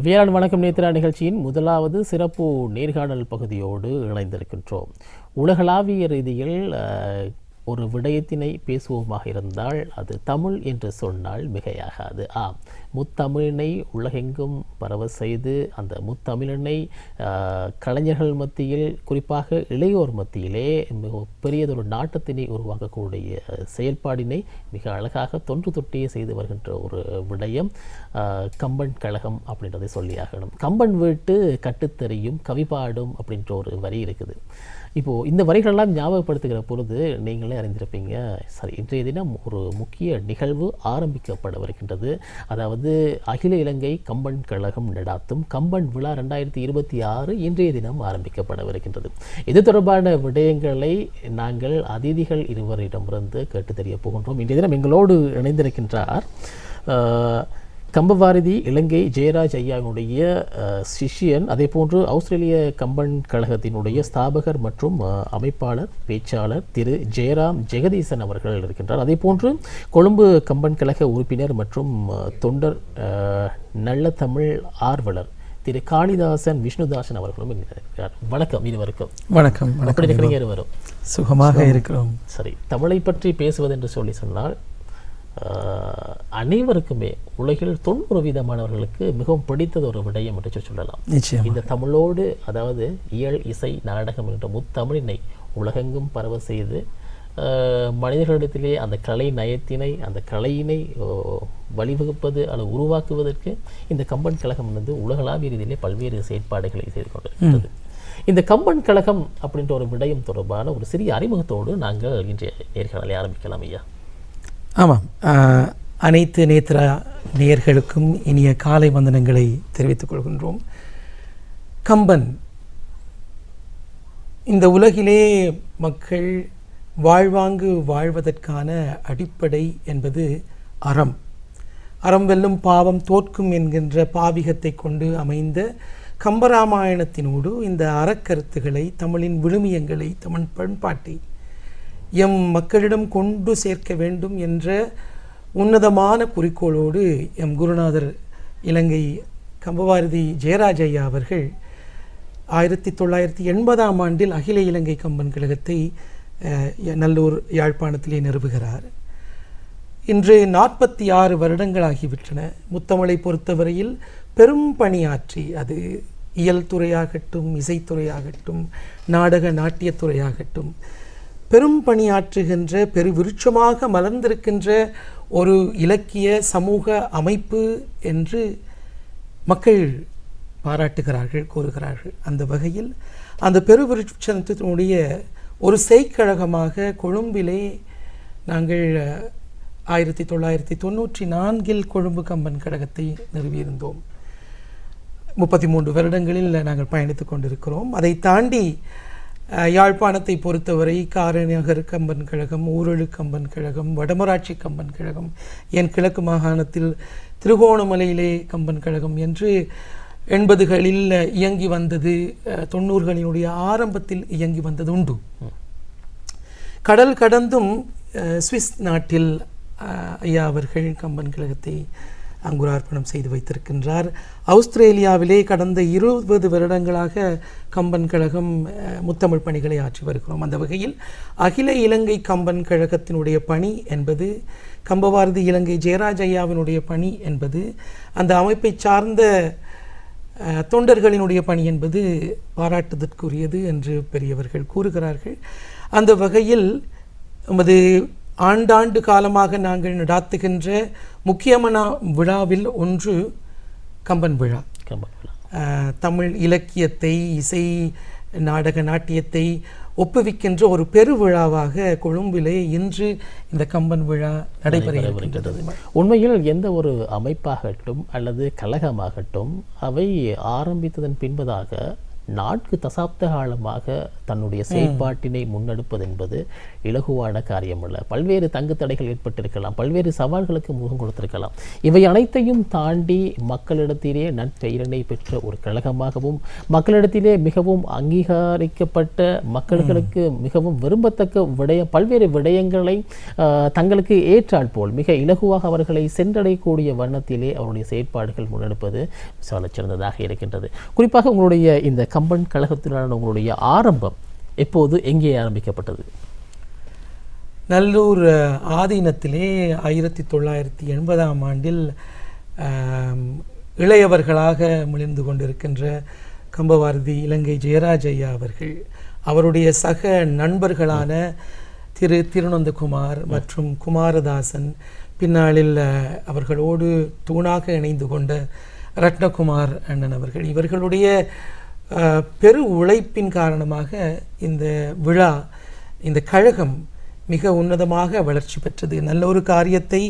வியாழன் வணக்கம் நேத்திரா நிகழ்ச்சியின் முதலாவது சிறப்பு நேர்காணல் பகுதியோடு இணைந்திருக்கின்றோம். உலகளாவிய ரீதியில் ஒரு விடயத்தினை பேசுவோமாக இருந்தால் அது தமிழ் என்று சொன்னால் மிகையாகாது. முத்தமிழினை உலகெங்கும் பரவ செய்து அந்த முத்தமிழினை கலைஞர்கள் மத்தியில், குறிப்பாக இளையோர் மத்தியிலே மிக பெரியதொரு நாட்டத்தினை உருவாக்கக்கூடிய செயல்பாடினை மிக அழகாக தொன்று தொட்டியே செய்து வருகின்ற ஒரு விடயம் கம்பன் கழகம் அப்படின்றதை சொல்லியாகணும். கம்பன் வீட்டு கட்டுத்தெறியும் கவிபாடும் அப்படின்ற ஒரு வரி இருக்குது. இப்போது இந்த வரிகளெல்லாம் ஞாபகப்படுத்துகிற பொழுது நீங்களே அறிந்திருப்பீங்க, சரி, இன்றைய தினம் ஒரு முக்கிய நிகழ்வு ஆரம்பிக்கப்படவிருக்கின்றது. அதாவது அகில இலங்கை கம்பன் கழகம் நடாத்தும் கம்பன் விழா 2026 இன்றைய தினம் ஆரம்பிக்கப்படவிருக்கின்றது. இது தொடர்பான விடயங்களை நாங்கள் அதிதிகள் இருவரிடமிருந்து கேட்டு தெரிய போகின்றோம். இன்றைய தினம் எங்களோடு இணைந்திருக்கின்றார் கம்பவாரதி இலங்கை ஜெயராஜ் ஐயாவுடைய சிஷியன், அதே போன்று ஆஸ்திரேலிய கம்பன் கழகத்தினுடைய ஸ்தாபகர் மற்றும் அமைப்பாளர் பேச்சாளர் திரு ஜெயராம் ஜெகதீசன் அவர்கள் இருக்கின்றார். அதே போன்று கொழும்பு கம்பன் கழக உறுப்பினர் மற்றும் தொண்டர் நல்ல தமிழ் ஆர்வலர் திரு காளிதாசன் விஷ்ணுதாசன் அவர்களும் இருக்கிறார். வணக்கம் இருவருக்கும். வணக்கம். எப்படி இருக்கிறீங்க இருவரும்? சுகமாக இருக்கிறோம். சரி, தமிழை பற்றி பேசுவது என்று சொன்னால் அனைவருக்குமே உலகில் 90% மிகவும் பிடித்தது ஒரு விடயம் என்று சொல்லலாம். இந்த தமிழோடு, அதாவது இயல் இசை நாடகம் என்ற முத்தமிழினை உலகெங்கும் பரவ செய்து மனிதர்களிடத்திலே அந்த கலை நயத்தினை, அந்த கலையினை வழிவகுப்பது அல்லது உருவாக்குவதற்கு இந்த கம்பன் கழகம் உலகளாவிய ரீதியிலே பல்வேறு செயற்பாடுகளை செய்து கொண்டிருக்கிறது. இந்த கம்பன் கழகம் அப்படின்ற ஒரு விடயம் தொடர்பான ஒரு சிறிய அறிமுகத்தோடு நாங்கள் இன்றைய நேர்காணலை ஆரம்பிக்கலாம் ஐயா. ஆமாம், அனைத்து நேத்ரா நேயர்களுக்கும் இனிய காலை வந்தனங்களை தெரிவித்துக் கொள்கின்றோம். கம்பன் இந்த உலகிலே மக்கள் வாழ்வாங்கு வாழ்வதற்கான அடிப்படை என்பது அறம். அறம் வெல்லும் பாவம் தோற்கும் என்கின்ற பாவிகத்தை கொண்டு அமைந்த கம்பராமாயணத்தினோடு இந்த அறக்கருத்துக்களை, தமிழின் விழுமியங்களை, தமிழ் பண்பாட்டை எம் மக்களிடம் கொண்டு சேர்க்க வேண்டும் என்ற உன்னதமான குறிக்கோளோடு எம் குருநாதர் இலங்கை கம்பவாரதி ஜெயராஜ் ஐயா அவர்கள் 1980ஆம் ஆண்டில் அகில இலங்கை கம்பன் கழகத்தை நல்லூர் யாழ்ப்பாணத்திலே நிறுவுகிறார். இன்று 46 வருடங்களாகிவிட்டன. முத்தமிழை பொறுத்தவரையில் பெரும் பணியாற்றி, அது இயல் துறையாகட்டும், இசைத்துறையாகட்டும், நாடக நாட்டியத்துறையாகட்டும், பெரும் பணியாற்றுகின்ற பெருவிருட்சமாக மலர்ந்திருக்கின்ற ஒரு இலக்கிய சமூக அமைப்பு என்று மக்கள் பாராட்டுகிறார்கள், கூறுகிறார்கள். அந்த வகையில் அந்த பெருவிருட்சத்தினுடைய ஒரு செய்கழகமாக கொழும்பிலே நாங்கள் 1994 கொழும்பு கம்பன் கழகத்தை நிறுவியிருந்தோம். 33 வருடங்களில் நாங்கள் பயணித்து கொண்டிருக்கிறோம். அதை தாண்டி யாழ்ப்பாணத்தை பொறுத்தவரை காரநகர் கம்பன் கழகம், ஊரழு கம்பன் கழகம், வடமராட்சி கம்பன் கழகம், என் கிழக்கு மாகாணத்தில் திருகோணமலையிலே கம்பன் கழகம் என்று 80களில் இயங்கி வந்தது, 90களினுடைய ஆரம்பத்தில் இயங்கி வந்தது உண்டு. கடல் கடந்தும் சுவிஸ் நாட்டில் ஐயா அவர்கள் கம்பன் கழகத்தை அங்குரார்ப்பணம் செய்து வைத்திருக்கின்றார். ஆஸ்திரேலியாவிலே கடந்த 20 வருடங்களாக கம்பன் கழகம் முத்தமிழ் பணிகளை ஆற்றி வருகிறோம். அந்த வகையில் அகில இலங்கை கம்பன் கழகத்தினுடைய பணி என்பது, கம்பவாரதி இலங்கை ஜெயராஜ் ஐயாவினுடைய பணி என்பது, அந்த அமைப்பை சார்ந்த தொண்டர்களினுடைய பணி என்பது பாராட்டுதற்குரியது என்று பெரியவர்கள் கூறுகிறார்கள். அந்த வகையில் நமது ஆண்டாண்டு காலமாக நாங்கள் நடாத்துகின்ற முக்கியமான விழாவில் ஒன்று கம்பன் விழா. தமிழ் இலக்கியத்தை, இசை நாடக நாட்டியத்தை ஒப்புவிக்கின்ற ஒரு பெருவிழாவாக கொழும்பிலே இன்று இந்த கம்பன் விழா நடைபெறுகின்றது. உண்மையில் எந்த ஒரு அமைப்பாகட்டும் அல்லது கழகமாகட்டும் அவை ஆரம்பித்ததன் பின்பதாக 4 தசாப்த காலமாக தன்னுடைய செயற்பாட்டினை முன்னெடுப்பது என்பது இலகுவான காரியமல்ல. பல்வேறு தங்கு தடைகள் ஏற்பட்டிருக்கலாம், பல்வேறு சவால்களுக்கு முகம் கொடுத்திருக்கலாம். இவை அனைத்தையும் தாண்டி மக்களிடத்திலே நற்பெயரினை பெற்ற ஒரு கழகமாகவும், மக்களிடத்திலே மிகவும் அங்கீகரிக்கப்பட்ட, மக்களுக்கு மிகவும் விரும்பத்தக்க பல்வேறு விடயங்களை தங்களுக்கு ஏற்றால் போல் மிக இலகுவாக அவர்களை சென்றடையக்கூடிய வண்ணத்திலே அவருடைய செயற்பாடுகள் முன்னெடுப்பது சாலச்சிறந்ததாக இருக்கின்றது. குறிப்பாக உங்களுடைய இந்த கம்பன் கழகத்திலான உங்களுடைய ஆரம்பம் எப்போது, எங்கே ஆரம்பிக்கப்பட்டது? நல்லூர் ஆதீனத்திலே 1980ஆம் ஆண்டில் இளையவர்களாக மிளிர்ந்து கொண்டிருக்கின்ற கம்பவாரதி இலங்கை ஜெயராஜ் ஐயா அவர்கள், அவருடைய சக நண்பர்களான திருநந்தகுமார் மற்றும் குமாரதாசன், பின்னாளில் அவர்களோடு தூணாக இணைந்து கொண்ட ரத்னகுமார் அண்ணன் அவர்கள், இவர்களுடைய பெரு உழைப்பின் காரணமாக இந்த விழா, இந்த கழகம் மிக உன்னதமாக வளர்ச்சி பெற்றது. நல்ல ஒரு காரியத்தை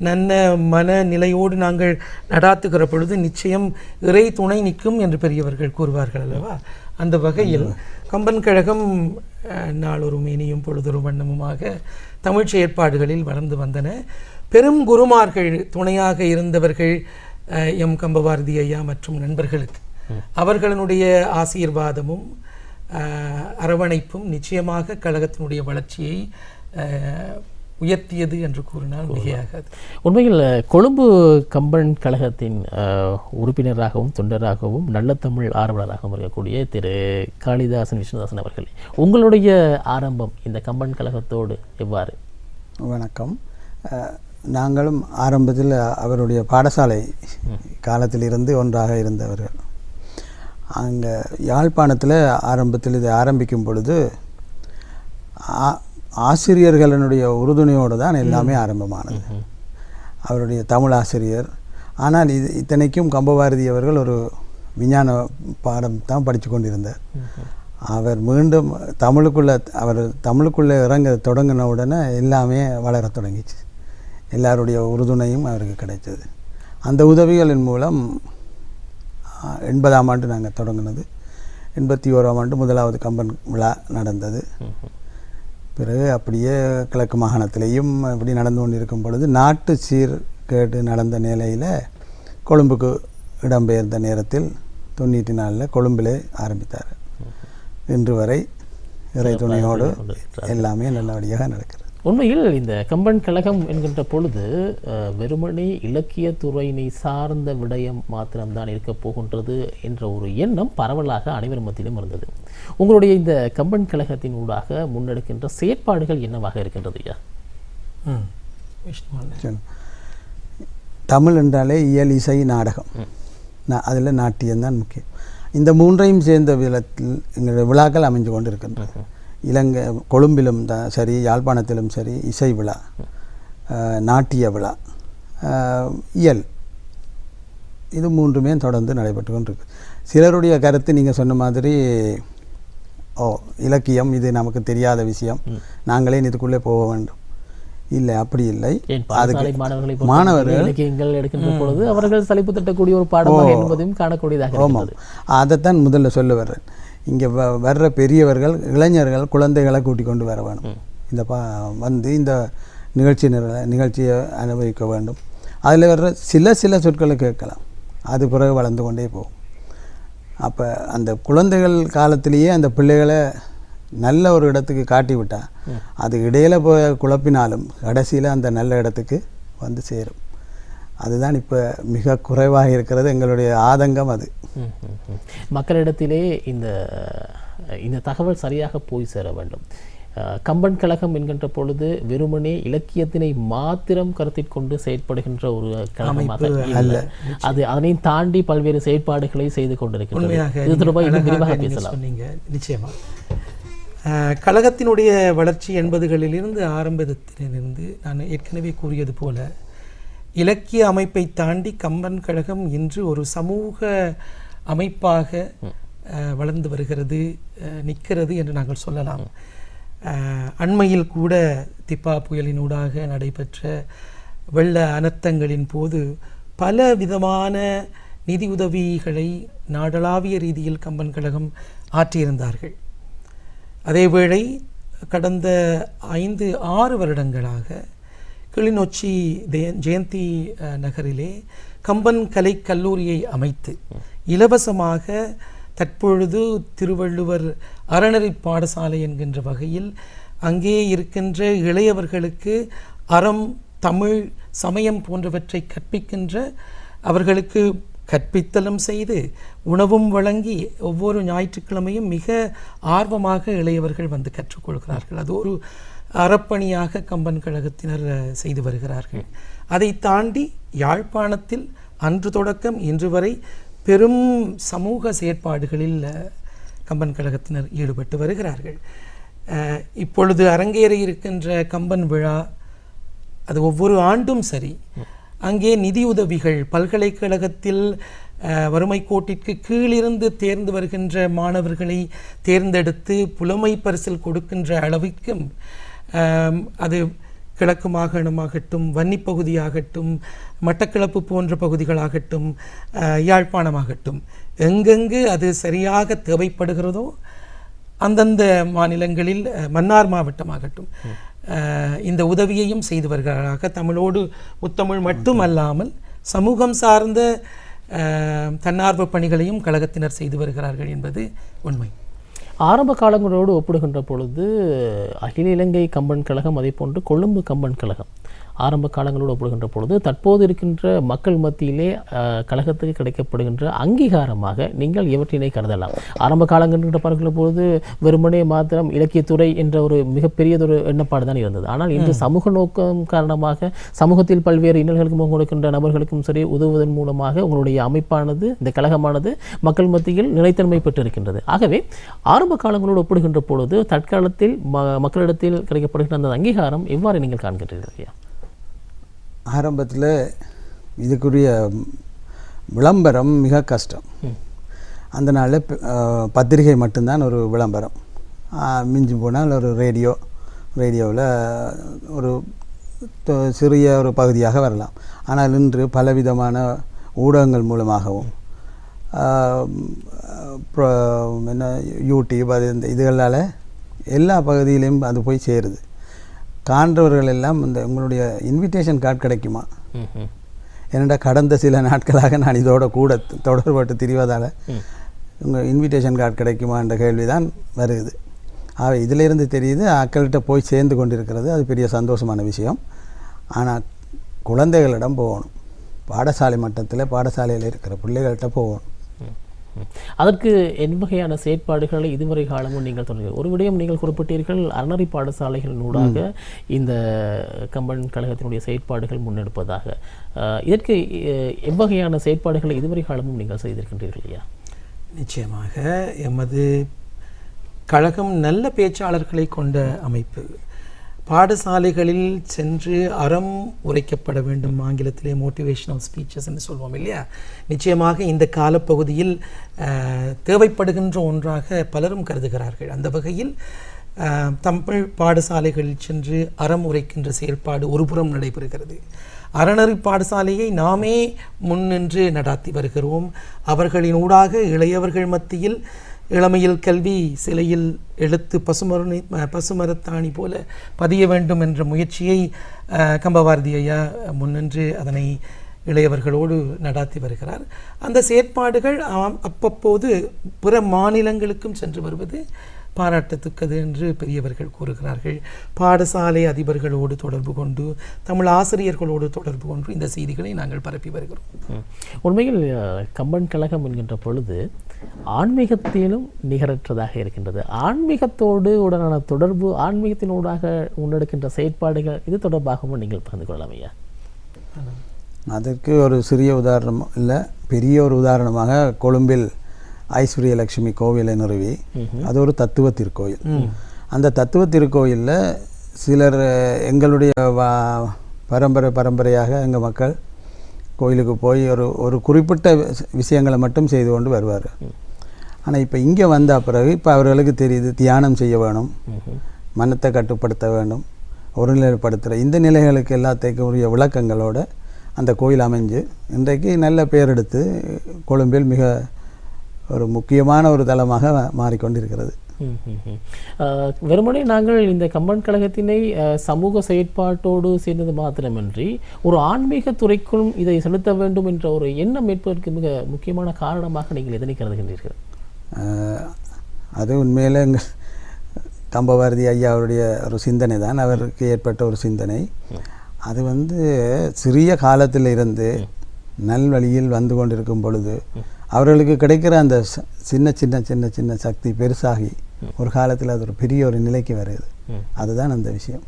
நல்ல மனநிலையோடு நாங்கள் நடாத்துகிற பொழுது நிச்சயம் இறை துணை நிற்கும் என்று பெரியவர்கள் கூறுவார்கள் அல்லவா? அந்த வகையில் கம்பன் கழகம் நாளொரு மேனியும் பொழுதொரு வண்ணமுமாக தமிழ் செயற்பாடுகளில் வளர்ந்து வந்தன. பெரும் குருமார்கள் துணையாக இருந்தவர்கள் எம் கம்பவாரதி ஐயா மற்றும் நண்பர்களுக்கு அவர்களுடைய ஆசீர்வாதமும் அரவணைப்பும் நிச்சயமாக கழகத்தினுடைய வளர்ச்சியை உயர்த்தியது என்று கூறினால் மிகையாகாது. உண்மையில் கொழும்பு கம்பன் கழகத்தின் உறுப்பினராகவும் தொண்டராகவும் நல்ல தமிழ் ஆர்வலராகவும் இருக்கக்கூடிய திரு காளிதாசன் விஷ்ணுதாசன் அவர்கள், உங்களுடைய ஆரம்பம் இந்த கம்பன் கழகத்தோடு எவ்வாறு? வணக்கம். நாங்களும் ஆரம்பத்தில் அவருடைய பாடசாலை காலத்திலிருந்து ஒன்றாக இருந்தவர்கள். அங்கே யாழ்ப்பாணத்தில் ஆரம்பத்தில் இதை ஆரம்பிக்கும் பொழுது ஆசிரியர்களுடைய உறுதுணையோடு தான் எல்லாமே ஆரம்பமானது. அவருடைய தமிழ் ஆசிரியர். ஆனால் இத்தனைக்கும் கம்பவாரதி அவர்கள் ஒரு விஞ்ஞான பாடம் தான் படித்து கொண்டிருந்தார். அவர் மீண்டும் தமிழுக்குள்ளே இறங்க தொடங்கின உடனே எல்லாமே வளர தொடங்கிச்சு. எல்லாருடைய உறுதுணையும் அவருக்கு கிடைத்தது. அந்த உதவிகளின் மூலம் 80ஆம் ஆண்டு நாங்கள் தொடங்கினது. 81ஆம் ஆண்டு முதலாவது கம்பன் விழா நடந்தது. பிறகு அப்படியே கிழக்கு மாகாணத்திலேயும் இப்படி நடந்து கொண்டு இருக்கும் பொழுது நாட்டு சீர்கேடு நடந்த நிலையில் கொழும்புக்கு இடம்பெயர்ந்த நேரத்தில் 94 கொழும்பிலே ஆரம்பித்தார். இன்று வரை இறை துணையோடு எல்லாமே நல்லபடியாக நடக்கிறது. உண்மையில் இந்த கம்பன் கழகம் என்கின்ற பொழுது வெறுமனே இலக்கிய துறையினை சார்ந்த விடயம் மாத்திரம்தான் இருக்க போகின்றது என்ற ஒரு எண்ணம் பரவலாக அனைவர் மத்தியிலும் இருந்தது. உங்களுடைய இந்த கம்பன் கழகத்தின் ஊடாக முன்னெடுக்கின்ற செயற்பாடுகள் என்னவாக இருக்கின்றது ஐயா? தமிழ் என்றாலே இயல், இசை, நாடகம், அதில் நாட்டியம்தான் முக்கியம். இந்த மூன்றையும் சேர்ந்த விதத்தில் எங்களுடைய விழாக்கள் அமைஞ்சு கொண்டு இருக்கின்றன. இலங்கை கொழும்பிலும் தான் சரி, யாழ்ப்பாணத்திலும் சரி, இசை விழா, நாட்டிய விழா, இயல், இது மூன்றுமே தொடர்ந்து நடைபெற்று கொண்டிருக்கு. சிலருடைய கருத்து நீங்கள் சொன்ன மாதிரி, இலக்கியம் இது நமக்கு தெரியாத விஷயம், நாங்களே இதுக்குள்ளே போக வேண்டும். இல்லை, அப்படி இல்லை. அதுக்கு மாணவர்கள் இலக்கியங்கள் எடுக்கின்ற பொழுது அவர்கள் சலிப்பு தட்டக்கூடிய ஒரு பாடமாக என்பதையும் காணக்கூடியதாக. ஆமாம், அதைத்தான் முதல்ல சொல்ல வர்றேன். இங்கே வர்ற பெரியவர்கள், இளைஞர்கள், குழந்தைகளை கூட்டிக் கொண்டு வர வேணும். இந்த வந்து இந்த நிகழ்ச்சியை அனுபவிக்க வேண்டும். அதில் வர்ற சில சொற்களை கேட்கலாம், அது பிறகு வளர்ந்து கொண்டே போகும். அப்போ அந்த குழந்தைகள் காலத்திலேயே அந்த பிள்ளைகளை நல்ல ஒரு இடத்துக்கு காட்டி விட்டால், அது இடையில் போய் குழப்பினாலும் கடைசியில் அந்த நல்ல இடத்துக்கு வந்து சேரும். அதுதான் இப்போ மிக குறைவாக இருக்கிறது எங்களுடைய ஆதங்கம். அது மக்களிடத்திலே இந்த தகவல் சரியாக போய் சேர வேண்டும். கம்பன் கழகம் என்கின்ற பொழுது வெறுமனே இலக்கியத்தினை மாத்திரம் கருத்தில் கொண்டு செயற்படுகின்ற ஒரு கழகமாக அல்ல, அது அதனை தாண்டி பல்வேறு செயற்பாடுகளை செய்து கொண்டிருக்கிறது. இது தொடர்பாக இன்னும் விரிவாக பேசலாம். நிச்சயமா கழகத்தினுடைய வளர்ச்சி 80களிலிருந்து ஆரம்பத்திலிருந்து நான் ஏற்கனவே கூறியது போல இலக்கிய அமைப்பை தாண்டி கம்பன் கழகம் இன்று ஒரு சமூக அமைப்பாக வளர்ந்து வருகிறது, நிற்கிறது என்று நாங்கள் சொல்லலாம். அண்மையில் கூட திப்பா புயலினூடாக நடைபெற்ற வெள்ள அனர்த்தங்களின் போது பல விதமான நிதியுதவிகளை நாடளாவிய ரீதியில் கம்பன் கழகம் ஆற்றியிருந்தார்கள். அதேவேளை கடந்த 5-6 வருடங்களாக கிளிநொச்சி ஜெயந்தி நகரிலே கம்பன் கலை கல்லூரியை அமைத்து இலவசமாக தற்பொழுது திருவள்ளுவர் அறநெறி பாடசாலை என்கின்ற வகையில் அங்கே இருக்கின்ற இளையவர்களுக்கு அறம், தமிழ், சமயம் போன்றவற்றை கற்பிக்கின்ற, அவர்களுக்கு கற்பித்தலும் செய்து உணவும் வழங்கி ஒவ்வொரு ஞாயிற்றுக்கிழமையும் மிக ஆர்வமாக இளையவர்கள் வந்து கற்றுக்கொள்கிறார்கள். அது ஒரு அறப்பணியாக கம்பன் கழகத்தினர் செய்து வருகிறார்கள். அதை தாண்டி யாழ்ப்பாணத்தில் அன்று தொடக்கம் இன்று வரை பெரும் சமூக செயற்பாடுகளில் கம்பன் கழகத்தினர் ஈடுபட்டு வருகிறார்கள். இப்பொழுது அரங்கேற இருக்கின்ற கம்பன் விழா அது ஒவ்வொரு ஆண்டும் சரி, அங்கே நிதியுதவிகள் பல்கலைக்கழகத்தில் வறுமை கோட்டிற்கு கீழிருந்து தேர்ந்து வருகின்ற மாணவர்களை தேர்ந்தெடுத்து புலமை பரிசில் கொடுக்கின்ற அளவுக்கும் அது கிழக்கு மாகாணமாகட்டும், வன்னி பகுதியாகட்டும், மட்டக்களப்பு போன்ற பகுதிகளாகட்டும், யாழ்ப்பாணமாகட்டும், எங்கெங்கு அது சரியாக தேவைப்படுகிறதோ அந்தந்த மாநிலங்களில், மன்னார் மாவட்டமாகட்டும், இந்த உதவியையும் செய்து வருகிறார்கள். தமிழோடு முத்தமிழ் மட்டும் அல்லாமல் சமூகம் சார்ந்த தன்னார்வ பணிகளையும் கழகத்தினர் செய்து வருகிறார்கள் என்பது உண்மை. ஆரம்ப காலங்களோடு ஒப்பிடுகின்ற பொழுது அகில இலங்கை கம்பன் கழகம், அதே போன்று கொழும்பு கம்பன் கழகம் ஆரம்ப காலங்களோடு ஒப்பிடுகின்ற பொழுது தற்போது இருக்கின்ற மக்கள் மத்தியிலே கழகத்துக்கு கிடைக்கப்படுகின்ற அங்கீகாரமாக நீங்கள் எவற்றினை கருதலாம்? ஆரம்ப காலங்கள் பார்க்கிற பொழுது வெறுமனே மாத்திரம் இலக்கியத்துறை என்ற ஒரு மிகப்பெரியதொரு எண்ணப்பாடு தான் இருந்தது. ஆனால் இன்று சமூக நோக்கம் காரணமாக சமூகத்தில் பல்வேறு இன்னல்களுக்கு முகம் கொடுக்கின்ற நபர்களுக்கும் சரி உதவுவதன் மூலமாக உங்களுடைய அமைப்பானது, இந்த கழகமானது மக்கள் மத்தியில் நிலைத்தன்மை பெற்றிருக்கின்றது. ஆகவே ஆரம்ப காலங்களோடு ஒப்பிடுகின்ற பொழுது தற்காலத்தில் மக்களிடத்தில் கிடைக்கப்படுகின்ற அந்த அங்கீகாரம் எவ்வாறு நீங்கள் காண்கின்றீர்கள்? ஆரம்பத்தில் இதுக்குரிய விளம்பரம் மிக கஷ்டம். அந்த நாளில் பத்திரிகை மட்டும்தான் ஒரு விளம்பரம், மிஞ்சி போனால் ஒரு ரேடியோவில் ஒரு சிறிய ஒரு பகுதியாக வரலாம். ஆனால் இன்று பலவிதமான ஊடகங்கள் மூலமாகவும் என்ன யூடியூப் அது இதுகளால் எல்லா பகுதியிலையும் அது போய் சேருது. காண்றவர்கள் எல்லாம் இந்த உங்களுடைய இன்விடேஷன் கார்டு கிடைக்குமா? ஏனென்றால் கடந்த சில நாட்களாக நான் இதோட கூட தொடர்பட்டு திரிவதால் உங்கள் இன்விடேஷன் கார்டு கிடைக்குமா என்ற கேள்விதான் வருது. இதிலிருந்து தெரியுது ஆக்கள்கிட்ட போய் சேர்ந்து கொண்டிருக்கிறது. அது பெரிய சந்தோஷமான விஷயம். ஆனால் குழந்தைகளிடம் போகணும். பாடசாலை மட்டத்தில் பாடசாலையில் இருக்கிற பிள்ளைகள்கிட்ட போகணும். அதற்கு என் வகையான செயற்பாடுகளை இதுவரை காலமும் நீங்கள் தொடர்ந்து ஒரு விடயம் நீங்கள் குறிப்பிட்டீர்கள், அறநெறி பாடசாலைகளினூடாக இந்த கம்பன் கழகத்தினுடைய செயற்பாடுகள் முன்னெடுப்பதாக. இதற்கு எவ்வகையான செயற்பாடுகளை இதுவரை காலமும் நீங்கள் செய்திருக்கின்றீர்கள் இல்லையா? நிச்சயமாக எமது கழகம் நல்ல பேச்சாளர்களை கொண்ட அமைப்பு. பாடசாலைகளில் சென்று அறம் உரைக்கப்பட வேண்டும், ஆங்கிலத்திலே மோட்டிவேஷனல் ஸ்பீச்சஸ் என்று சொல்வோம் இல்லையா? நிச்சயமாக இந்த காலப்பகுதியில் தேவைப்படுகின்ற ஒன்றாக பலரும் கருதுகிறார்கள். அந்த வகையில் தமிழ் பாடசாலைகளில் சென்று அறம் உரைக்கின்ற செயல்பாடு ஒருபுறம் நடைபெறுகிறது. அறநெறி பாடசாலையை நாமே முன்னின்று நடாத்தி வருகிறோம். அவர்களின் ஊடாக இளையவர்கள் மத்தியில் இளமையில் கல்வி, சிலையில் எழுத்து, பசுமரத்தாணி போல பதிய வேண்டும் என்ற முயற்சியை கம்பபாரதி ஐயா முன்னின்று அதனை இளையவர்களோடு நடாத்தி வருகிறார். அந்த செயற்பாடுகள் அப்பப்போது பிற மாநிலங்களுக்கும் சென்று வருவது பாராட்டத்தக்கது என்று பெரியவர்கள் கூறுகிறார்கள். பாடசாலை அதிபர்களோடு தொடர்பு கொண்டு, தமிழ் ஆசிரியர்களோடு தொடர்பு கொண்டு இந்த செய்திகளை நாங்கள் பரப்பி வருகிறோம். உண்மையில் கம்பன் கழகம் என்கின்ற பொழுது ஆன்மீகத்திலும் நிகரற்றதாக இருக்கின்றது. ஆன்மீகத்தோடு உடனான தொடர்பு, ஆன்மீகத்தினூடாக முன்னெடுக்கின்ற செயற்பாடுகள், இது தொடர்பாகவும் நீங்கள் பகிர்ந்து கொள்ளலாம் ஐயா. அதற்கு ஒரு சிறிய உதாரணம் இல்லை, பெரிய ஒரு உதாரணமாக கொழும்பில் ஐஸ்வர்ய லட்சுமி கோவிலை நிறுவி, அது ஒரு தத்துவ திருக்கோயில். அந்த தத்துவ திருக்கோயிலில் சிலர் எங்களுடைய பரம்பரையாக எங்கள் மக்கள் கோயிலுக்கு போய் ஒரு குறிப்பிட்ட விஷயங்களை மட்டும் செய்து கொண்டு வருவார். ஆனால் இப்போ இங்கே வந்த பிறகு இப்போ அவர்களுக்கு தெரியுது தியானம் செய்ய வேணும், மனத்தை கட்டுப்படுத்த வேண்டும், ஒருநிலைப்படுத்துகிற இந்த நிலைகளுக்கு எல்லாத்துக்கும் உரிய விளக்கங்களோடு அந்த கோயில் அமைஞ்சு இன்றைக்கு நல்ல பேர் எடுத்து கொழும்பில் மிக ஒரு முக்கியமான ஒரு தளமாக மாறிக்கொண்டிருக்கிறது. வெறுமனே நாங்கள் இந்த கம்பன் கழகத்தினை சமூக செயற்பாட்டோடு சேர்ந்தது மாத்திரமின்றி ஒரு ஆன்மீக துறைக்கும் இதை செலுத்த வேண்டும் என்ற ஒரு எண்ணம் ஏற்பதற்கு மிக முக்கியமான காரணமாக நீங்கள் எதனை கருதுகின்றீர்கள்? அது உண்மையில் எங்கள் கம்பபாரதி ஐயா அவருடைய ஒரு சிந்தனை தான், அவருக்கு ஏற்பட்ட ஒரு சிந்தனை. அது சிறிய காலத்தில் இருந்து நல்வழியில் வந்து கொண்டிருக்கும் பொழுது அவர்களுக்கு கிடைக்கிற அந்த சின்ன சின்ன சின்ன சின்ன சக்தி பெருசாகி ஒரு காலத்தில் அது ஒரு பெரிய ஒரு நிலைக்கு வருது. அதுதான் அந்த விஷயம்.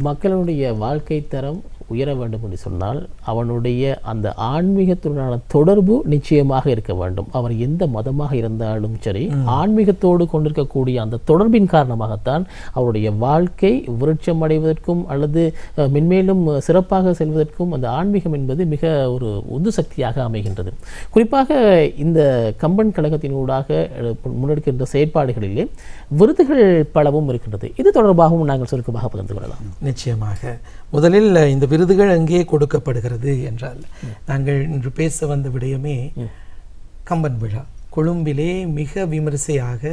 மக்களுடைய வாழ்க்கை தரம் உயர வேண்டும் என்று சொன்னால் அவனுடைய அந்த ஆன்மீகத்துடனான தொடர்பு நிச்சயமாக இருக்க வேண்டும். அவர் எந்த மதமாக இருந்தாலும் சரி, ஆன்மீகத்தோடு கொண்டிருக்கக்கூடிய அந்த தொடர்பின் காரணமாகத்தான் அவருடைய வாழ்க்கை விருட்சம் அடைவதற்கும் அல்லது மென்மேலும் சிறப்பாக செல்வதற்கும் அந்த ஆன்மீகம் என்பது மிக ஒரு உந்து சக்தியாக அமைகின்றது. குறிப்பாக இந்த கம்பன் கழகத்தினூடாக முன்னெடுக்கின்ற செயற்பாடுகளிலே விருதுகள் பலவும் இருக்கின்றது. இது தொடர்பாகவும் நாங்கள் சுருக்கமாக பகிர்ந்து கொள்ளலாம். நிச்சயமாக. முதலில் இந்த விருதுகள் எங்கே கொடுக்கப்படுகிறது என்றால், நாங்கள் இன்று பேச வந்த விடயமே கம்பன் விழா. கொழும்பிலே மிக விமரிசையாக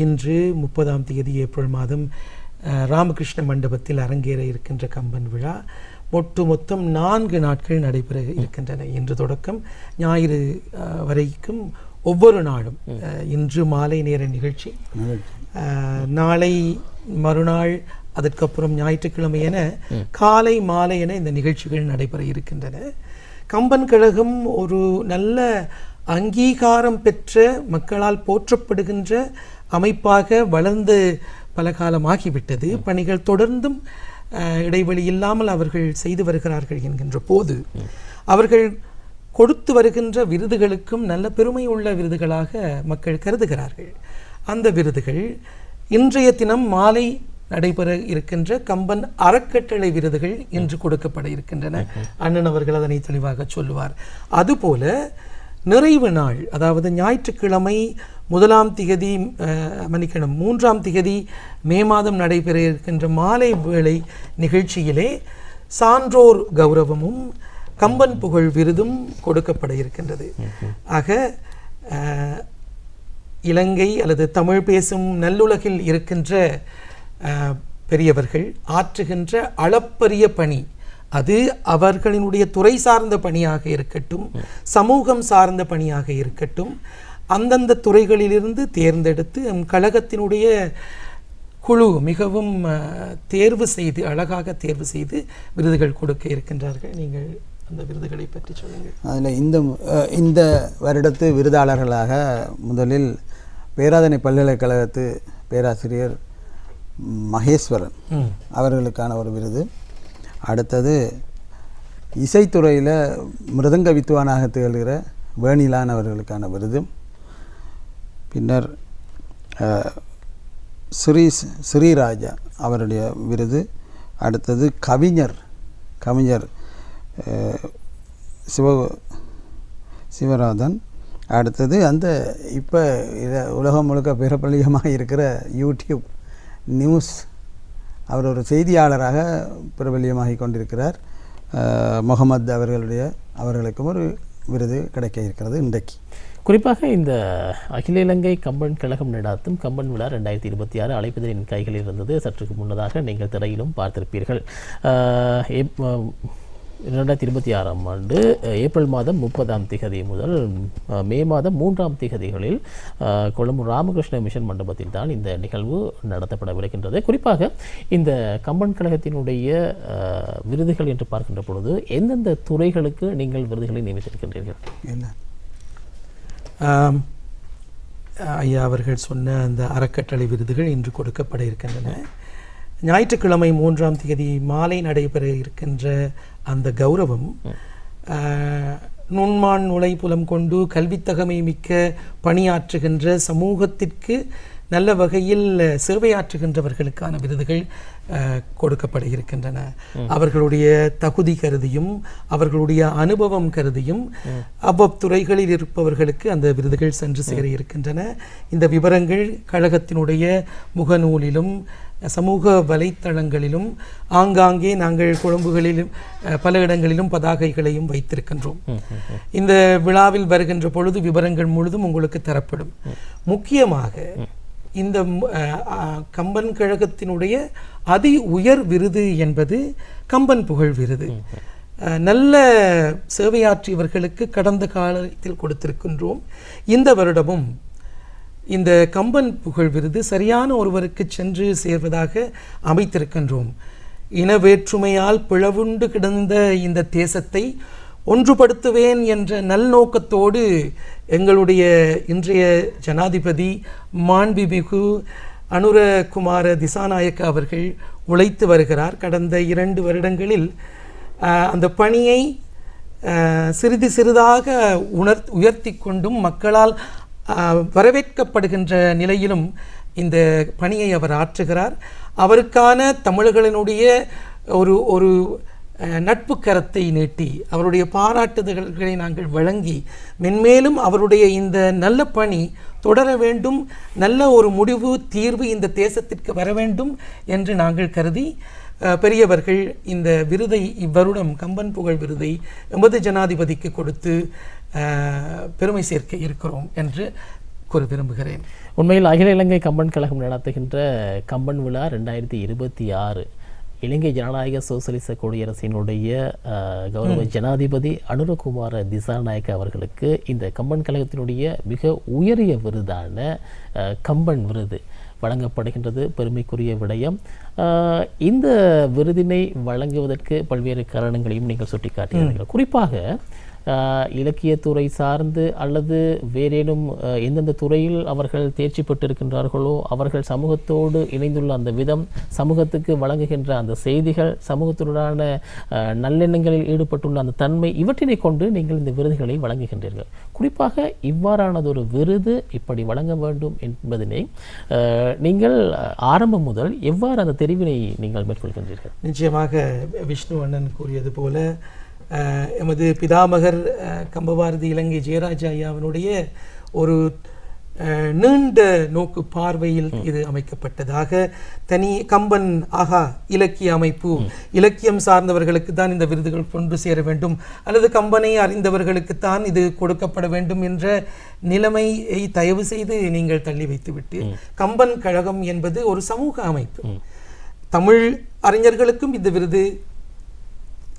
இன்று 30ஆம் தேதி ஏப்ரல் மாதம் ராமகிருஷ்ண மண்டபத்தில் அரங்கேற இருக்கின்ற கம்பன் விழா மொத்தம் 4 நாட்கள் நடைபெற இருக்கின்றன. இன்று தொடக்கம் ஞாயிறு வரைக்கும் ஒவ்வொரு நாளும் இன்று மாலை நேர நிகழ்ச்சி, நாளை மறுநாள், அதற்கப்புறம் ஞாயிற்றுக்கிழமை என காலை மாலை என இந்த நிகழ்ச்சிகள் நடைபெற இருக்கின்றன. கம்பன் கழகம் ஒரு நல்ல அங்கீகாரம் பெற்ற, மக்களால் போற்றப்படுகின்ற அமைப்பாக வளர்ந்து பல காலமாகிவிட்டது. பணிகள் தொடர்ந்தும் இடைவெளி இல்லாமல் அவர்கள் செய்து வருகிறார்கள் என்கின்ற போது அவர்கள் கொடுத்து வருகின்ற விருதுகளுக்கும் நல்ல பெருமை உள்ள விருதுகளாக மக்கள் கருதுகிறார்கள். அந்த விருதுகள் இன்றைய தினம் மாலை நடைபெற இருக்கின்ற கம்பன் அறக்கட்டளை விருதுகள் இன்று கொடுக்கப்பட இருக்கின்றன. அண்ணன் அவர்கள் அதனை தெளிவாக சொல்லுவார். அதுபோல நிறைவு நாள், அதாவது ஞாயிற்றுக்கிழமை 1ஆம் திகதி 3ஆம் திகதி மே மாதம் நடைபெற இருக்கின்ற மாலை வேளை நிகழ்ச்சியிலே சான்றோர் கௌரவமும் கம்பன் புகழ் விருதும் கொடுக்கப்பட இருக்கின்றது. ஆக இலங்கை அல்லது தமிழ் பேசும் நல்லுலகில் இருக்கின்ற பெரியவர்கள் ஆற்றுகின்ற அளப்பரிய பணி, அது அவர்களினுடைய துறை சார்ந்த பணியாக இருக்கட்டும், சமூகம் சார்ந்த பணியாக இருக்கட்டும், அந்தந்த துறைகளிலிருந்து தேர்ந்தெடுத்து கழகத்தினுடைய குழு மிகவும் தேர்வு செய்து, அழகாக தேர்வு செய்து விருதுகள் கொடுக்க இருக்கின்றார்கள். நீங்கள் அந்த விருதுகளை பற்றி சொல்லுங்கள். அதில் இந்த வருடத்து விருதாளர்களாக முதலில் பேராதனை பல்கலைக்கழகத்து பேராசிரியர் மகேஸ்வரன் அவர்களுக்கான ஒரு விருது. அடுத்தது இசைத்துறையில் மிருதங்க வித்துவானாக திகழ்கிற வேணிலான் அவர்களுக்கான விருது. பின்னர் ஸ்ரீராஜா அவருடைய விருது. அடுத்தது கவிஞர் சிவராதன். அடுத்தது இப்போ உலகம் முழுக்க பிரபலியமாக இருக்கிற யூடியூப் நியூஸ், அவர் ஒரு செய்தியாளராக பிரபல்யமாகி கொண்டிருக்கிறார். முகமது அவர்களுக்கும் ஒரு விருது கிடைக்க இருக்கிறது இன்றைக்கு. குறிப்பாக இந்த அகில இலங்கை கம்பன் கழகம் நடாத்தும் கம்பன் விழா 2026 அழைப்பதின் கைகளில் இருந்தது. சற்றுக்கு முன்னதாக நீங்கள் திரையிலும் பார்த்திருப்பீர்கள். 2026ஆம் ஆண்டு ஏப்ரல் மாதம் 30ஆம் திகதி முதல் மே மாதம் 3ஆம் திகதிகளில் கொழும்பு ராமகிருஷ்ண மிஷன் மண்டபத்தில் தான் இந்த நிகழ்வு நடத்தப்படவிருக்கின்றது. குறிப்பாக இந்த கம்பன் கழகத்தினுடைய விருதுகள் என்று பார்க்கின்ற பொழுது எந்தெந்த துறைகளுக்கு நீங்கள் விருதுகளை நியமித்திருக்கின்றீர்கள்? ஐயா அவர்கள் சொன்ன அந்த அறக்கட்டளை விருதுகள் இன்று கொடுக்கப்பட இருக்கின்றன. ஞாயிற்றுக்கிழமை 3ஆம் தேதி மாலை நடைபெற இருக்கின்ற அந்த கௌரவம் நுண்மான் நுழைப்புலம் கொண்டு கல்வித்தகமை மிக்க பணியாற்றுகின்ற, சமூகத்திற்கு நல்ல வகையில் சேவையாற்றுகின்றவர்களுக்கான விருதுகள் கொடுக்கப்பட இருக்கின்றன. அவர்களுடைய தகுதி கருதியும் அவர்களுடைய அனுபவம் கருதியும் அவ்வத்துறைகளில் இருப்பவர்களுக்கு அந்த விருதுகள் சென்று சேர இருக்கின்றன. இந்த விவரங்கள் கழகத்தினுடைய முகநூலிலும் சமூக வலைத்தளங்களிலும் ஆங்காங்கே நாங்கள் கொழும்புகளிலும் பல இடங்களிலும் பதாகைகளையும் வைத்திருக்கின்றோம். இந்த விழாவில் வருகின்ற பொழுது விவரங்கள் முழுதும் உங்களுக்கு தரப்படும். முக்கியமாக இந்த கம்பன் கழகத்தினுடைய அதி உயர் விருது என்பது கம்பன் புகழ் விருது. நல்ல சேவையாற்றியவர்களுக்கு கடந்த காலத்தில் கொடுத்திருக்கின்றோம். இந்த வருடமும் இந்த கம்பன் புகழ் விருது சரியான ஒருவருக்கு சென்று சேர்வதாக அமைத்திருக்கின்றோம். இன வேற்றுமையால் பிளவுண்டு கிடந்த இந்த தேசத்தை ஒன்றுபடுத்துவேன் என்ற நல்நோக்கத்தோடு எங்களுடைய இன்றைய ஜனாதிபதி மாண்புமிகு அனுரகுமார திசாநாயக்க அவர்கள் உழைத்து வருகிறார். கடந்த 2 வருடங்களில் அந்த பணியை சிறிது சிறிதாக உயர்த்தி கொண்டும் மக்களால் வரவேற்கப்படுகின்ற நிலையிலும் இந்த பணியை அவர் ஆற்றுகிறார். அவருக்கான தமிழர்களினுடைய ஒரு நட்பு கரத்தை நீட்டி அவருடைய பாராட்டுதல்களை நாங்கள் வழங்கி மென்மேலும் அவருடைய இந்த நல்ல பணி தொடர வேண்டும், நல்ல ஒரு முடிவு தீர்வு இந்த தேசத்திற்கு வர வேண்டும் என்று நாங்கள் கருதி பெரியவர்கள் இந்த விருதை இவ்வருடம் கம்பன் புகழ் விருதை எமது ஜனாதிபதிக்கு கொடுத்து பெருமை சேர்க்க இருக்கிறோம் என்று கூற விரும்புகிறேன். உண்மையில் அகில இலங்கை கம்பன் கழகம் நடத்துகின்ற கம்பன் விழா 2026 இலங்கை ஜனநாயக சோசலிச குடியரசினுடைய கௌரவ ஜனாதிபதி அனுரகுமார திசாநாயக்க அவர்களுக்கு இந்த கம்பன் கழகத்தினுடைய மிக உயரிய விருதான கம்பன் விருது வழங்கப்படுகின்றது. பெருமைக்குரிய விடயம். இந்த விருதினை வழங்குவதற்கு பல்வேறு காரணங்களையும் நீங்கள் சுட்டிக்காட்டினீர்கள். குறிப்பாக இலக்கியத்துறை சார்ந்து அல்லது வேறேனும் எந்தெந்த துறையில் அவர்கள் தேர்ச்சி பெற்றிருக்கின்றார்களோ அவர்கள் சமூகத்தோடு இணைந்துள்ள அந்த விதம், சமூகத்துக்கு வழங்குகின்ற அந்த செய்திகள், சமூகத்துடனான நல்லெண்ணங்களில் ஈடுபட்டுள்ள அந்த தன்மை, இவற்றினை கொண்டு நீங்கள் இந்த விருதுகளை வழங்குகின்றீர்கள். குறிப்பாக இவ்வாறானதொரு விருது இப்படி வழங்க வேண்டும் என்பதனை நீங்கள் ஆரம்பம் முதல் எவ்வாறு அந்த தெரிவினை நீங்கள் மேற்கொள்கின்றீர்கள்? நிச்சயமாக விஷ்ணு அண்ணன் கூறியது போல எமது பிதாமகர் கம்பபாரதி இலங்கை ஜெயராஜ ஐயாவினுடைய ஒரு நீண்ட நோக்கு பார்வையில் இது அமைக்கப்பட்டதாக. தனி கம்பன் ஆகா இலக்கிய அமைப்பு, இலக்கியம் சார்ந்தவர்களுக்கு தான் இந்த விருதுகள் கொண்டு சேர வேண்டும் அல்லது கம்பனை அறிந்தவர்களுக்குத்தான் இது கொடுக்கப்பட வேண்டும் என்ற நிலைமையை தயவு செய்து நீங்கள் தள்ளி வைத்துவிட்டு கம்பன் கழகம் என்பது ஒரு சமூக அமைப்பு. தமிழ் அறிஞர்களுக்கும் இந்த விருது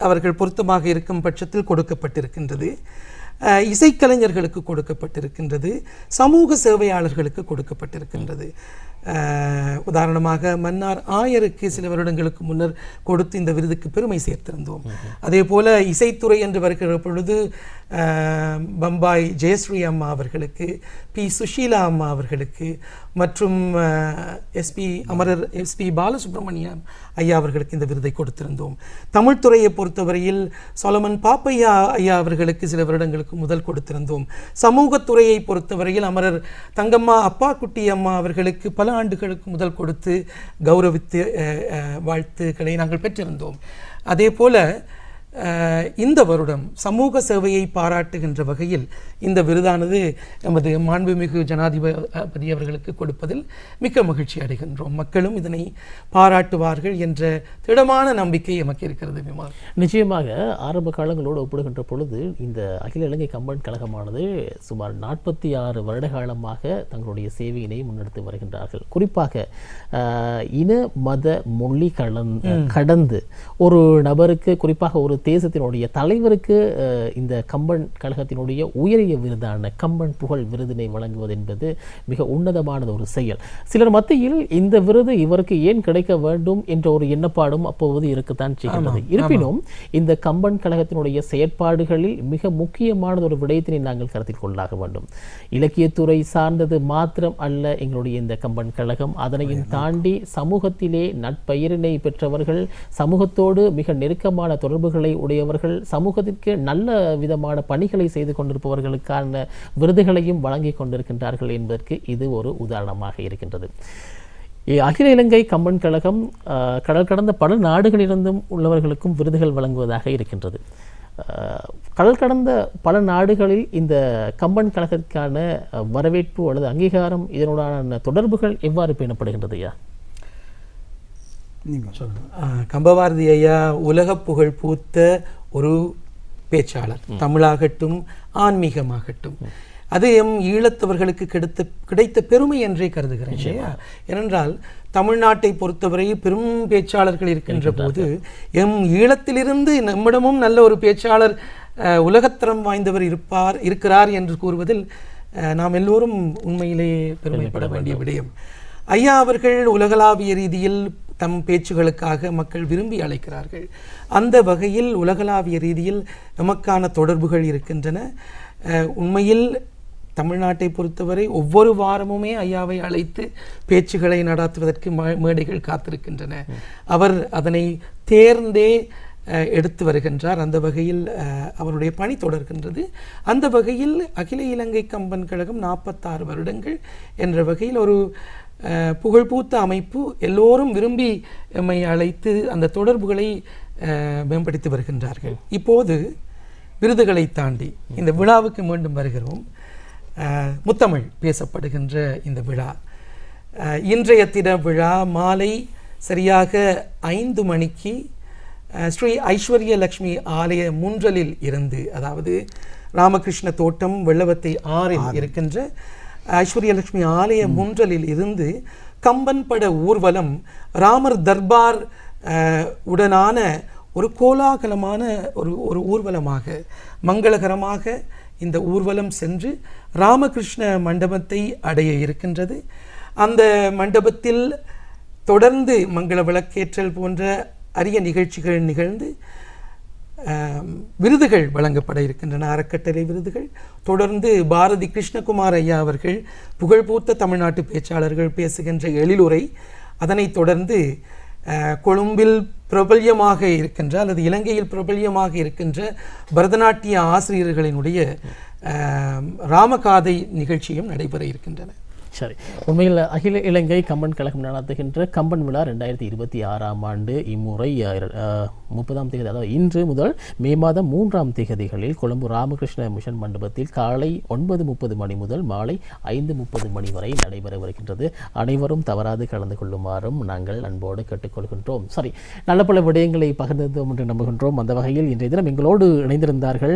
அவர்கள் பொருத்தமாக இருக்கும் பட்சத்தில் கொடுக்கப்பட்டிருக்கின்றது, இசைக்கலைஞர்களுக்கு கொடுக்கப்பட்டிருக்கின்றது, சமூக சேவையாளர்களுக்கு கொடுக்கப்பட்டிருக்கின்றது. உதாரணமாக மன்னார் ஆயருக்கு சில வருடங்களுக்கு முன்னர் கொடுத்து இந்த விருதுக்கு பெருமை சேர்த்திருந்தோம். அதே போல இசைத்துறை என்று வருகிற பொழுது பம்பாய் ஜெயஸ்ரீ அம்மா அவர்களுக்கு, பி சுஷீலா அம்மா அவர்களுக்கு மற்றும் அமரர் எஸ்பி பாலசுப்ரமணியம் ஐயா அவர்களுக்கு இந்த விருதை கொடுத்திருந்தோம். தமிழ்துறையை பொறுத்தவரையில் சொலமன் பாப்பையா ஐயா அவர்களுக்கு சில வருடங்களுக்கு முதல் கொடுத்திருந்தோம். சமூகத்துறையை பொறுத்தவரையில் அமரர் தங்கம்மா அப்பா குட்டி அம்மா அவர்களுக்கு பல ஆண்டுகளுக்கு முதல் கொடுத்து கௌரவித்து வாழ்த்துக்களை நாங்கள் பெற்றிருந்தோம். அதே போல இந்த வருடம் சமூக சேவையை பாராட்டுகின்ற வகையில் இந்த விருதானது நமது மாண்புமிகு ஜனாதிபதி அவர்களுக்கு கொடுப்பதில் மிக்க மகிழ்ச்சி அடைகின்றோம். மக்களும் இதனை பாராட்டுவார்கள் என்ற திடமான நம்பிக்கை எமக்கு இருக்கிறது. விமான் நிச்சயமாக ஆரம்ப காலங்களோடு ஒப்பிடுகின்ற பொழுது இந்த அகில இலங்கை கம்பன் கழகமானது சுமார் 46 வருட காலமாக தங்களுடைய சேவையினை முன்னெடுத்து வருகின்றார்கள். குறிப்பாக இன மத மொழி கடந்து ஒரு நபருக்கு, குறிப்பாக ஒரு தேசத்தினுடைய தலைவருக்கு இந்த கம்பன் கழகத்தினுடைய உயரிய விருதான கம்பன் புகழ் விருதினை வழங்குவது என்பது மிக உன்னதமானது ஒரு செயல். சிலர் மத்தியில் இந்த விருது இவருக்கு ஏன் கிடைக்க வேண்டும் என்ற ஒரு எண்ணப்பாடும் அப்போது இருக்கத்தான் செய்கின்றது. இருப்பினும் இந்த கம்பன் கழகத்தினுடைய செயற்பாடுகளில் மிக முக்கியமானது ஒரு விடயத்தினை நாங்கள் கருத்தில் கொள்ளாக வேண்டும். இலக்கியத்துறை சார்ந்தது மாத்திரம் அல்ல எங்களுடைய இந்த கம்பன் கழகம். அதனையும் தாண்டி சமூகத்திலே நட்பெயரினை பெற்றவர்கள், சமூகத்தோடு மிக நெருக்கமான தொடர்புகளை பண்புகளை உடையவர்கள், சமூகத்திற்கு நல்ல விதமான பணிகளை செய்து கொண்டிருப்பவர்களுக்கான விருதுகளையும் வழங்கி கொண்டிருக்கின்றார்கள் என்பதற்கு இது ஒரு உதாரணமாக இருக்கின்றது. அகில இலங்கை கம்பன் கழகம் கடல் கடந்த பல நாடுகளிலிருந்தும் உள்ளவர்களுக்கும் விருதுகள் வழங்குவதாக இருக்கின்றது. கடல் கடந்த பல நாடுகளில் இந்த கம்பன் கழகத்திற்கான வரவேற்பு அல்லது அங்கீகாரம், இதனுடான தொடர்புகள் எவ்வாறு பேணப்படுகின்றது ஐயா? நீங்கள் சொல்லுங்கள். கம்பபாரதி ஐயா உலக புகழ் பூத்த ஒரு பேச்சாளர். தமிழாகட்டும் ஆன்மீகமாகட்டும், அது எம் ஈழத்தவர்களுக்கு கிடைத்த பெருமை என்றே கருதுகிறேன். ஏனென்றால் தமிழ்நாட்டை பொறுத்தவரை பெரும் பேச்சாளர்கள் இருக்கின்ற போது எம் ஈழத்திலிருந்து நம்மிடமும் நல்ல ஒரு பேச்சாளர் உலகத்தரம் வாய்ந்தவர் இருக்கிறார் என்று கூறுவதில் நாம் எல்லோரும் உண்மையிலேயே பெருமைப்பட வேண்டிய விடயம். ஐயா அவர்கள் உலகளாவிய ரீதியில் தம் பேச்சுகளுக்காக மக்கள் விரும்பி அழைக்கிறார்கள். அந்த வகையில் உலகளாவிய ரீதியில் நமக்கான தொடர்புகள் இருக்கின்றன. உண்மையில் தமிழ்நாட்டை பொறுத்தவரை ஒவ்வொரு வாரமுமே ஐயாவை அழைத்து பேச்சுகளை நடாத்துவதற்கு மேடைகள் காத்திருக்கின்றன. அவர் அதனை தேர்ந்தே எடுத்து வருகின்றார். அந்த வகையில் அவருடைய பணி தொடர்கின்றது. அந்த வகையில் அகில இலங்கை கம்பன் கழகம் 46 வருடங்கள் என்ற வகையில் ஒரு புகழ்பூத்த அமைப்பு. எல்லோரும் விரும்பி எம்மை அழைத்து அந்த தொடர்புகளை மேம்படுத்தி வருகின்றார்கள். இப்போது விருதுகளை தாண்டி இந்த விழாவுக்கு மீண்டும் வருகிறோம். முத்தமிழ் பேசப்படுகின்ற இந்த விழா, இன்றைய தின விழா மாலை சரியாக 5 மணிக்கு ஸ்ரீ ஐஸ்வர்ய லக்ஷ்மி ஆலய முன்றலில் இருந்து, அதாவது ராமகிருஷ்ண தோட்டம் வெள்ளவத்தை 6இல் இருக்கின்ற ஐஸ்வர்ய லக்ஷ்மி ஆலய முன்றலில் இருந்து கம்பன் பட ஊர்வலம் ராமர் தர்பார் உடனான ஒரு கோலாகலமான ஒரு ஊர்வலமாக மங்களகரமாக இந்த ஊர்வலம் சென்று ராமகிருஷ்ண மண்டபத்தை அடைய இருக்கின்றது. அந்த மண்டபத்தில் தொடர்ந்து மங்கள விளக்கேற்றல் போன்ற அரிய நிகழ்ச்சிகள் நிகழ்ந்து விருதுகள் வழங்கப்பட இருக்கின்றன. அறக்கட்டளை விருதுகள். தொடர்ந்து பாரதி கிருஷ்ணகுமார் ஐயா அவர்கள் புகழ்பூத்த தமிழ்நாட்டு பேச்சாளர்கள் பேசுகின்ற எழிலுரை, அதனைத் தொடர்ந்து கொழும்பில் பிரபல்யமாக இருக்கின்ற அல்லது இலங்கையில் பிரபல்யமாக இருக்கின்ற பரதநாட்டிய ஆசிரியர்களினுடைய ராமகாதை நிகழ்ச்சியும் நடைபெற இருக்கின்றன. சரி, உண்மையில் அகில இலங்கை கம்பன் கழகம் நடத்துகின்ற கம்பன் விழா 2026ஆம் ஆண்டு இம்முறை 30ஆம் தேதி, அதாவது இன்று முதல் மே மாதம் 3ஆம் தேதிகளில் கொழும்பு ராமகிருஷ்ண மிஷன் மண்டபத்தில் காலை 9:30 மணி முதல் மாலை 5:30 மணி வரை நடைபெறவிருக்கின்றது. அனைவரும் தவறாது கலந்து கொள்ளுமாறும் நாங்கள் அன்போடு கேட்டுக்கொள்கின்றோம். சரி, நல்ல பல விடயங்களை பகிர்ந்தோம் என்று நம்புகின்றோம். அந்த வகையில் இன்றைய தினம் எங்களோடு இணைந்திருந்தார்கள்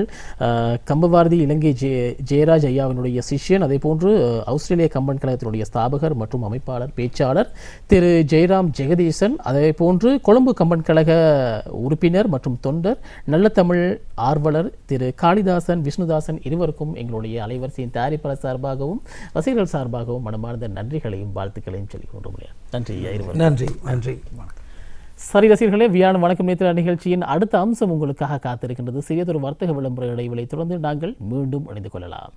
கம்பபாரதி இலங்கை ஜெயராஜ் ஐயாவினுடைய சிஷ்யன், அதே போன்று ஆஸ்திரேலிய கம்பன் கழகத்தினுடைய ஸ்தாபகர் மற்றும் அமைப்பாளர் பேச்சாளர் திரு ஜெயராம் ஜெகதீசன், அதே போன்று கொழும்பு கம்பன் கழக உறுப்பினர் மற்றும் தொண்டர் நல்ல தமிழ் ஆர்வலர் திரு காளிதாசன் விஷ்ணுதாசன், இருவருக்கும் எங்களுடைய அலைவரிசையின் தயாரிப்பாளர் சார்பாகவும் ரசிகர்கள் சார்பாகவும் மனமார்ந்த நன்றிகளையும் வாழ்த்துக்களையும் சொல்லிக் கொண்டோம். நன்றி இருவர். நன்றி நன்றி. சரி ரசிகர்களே, வியாழன் வணக்கம் நேற்று நிகழ்ச்சியின் அடுத்த அம்சம் உங்களுக்காக காத்திருக்கின்றது. சிறியதொரு வர்த்தக விளம்பர இடைவெளி தொடர்ந்து நாங்கள் மீண்டும் இணைந்து கொள்ளலாம்.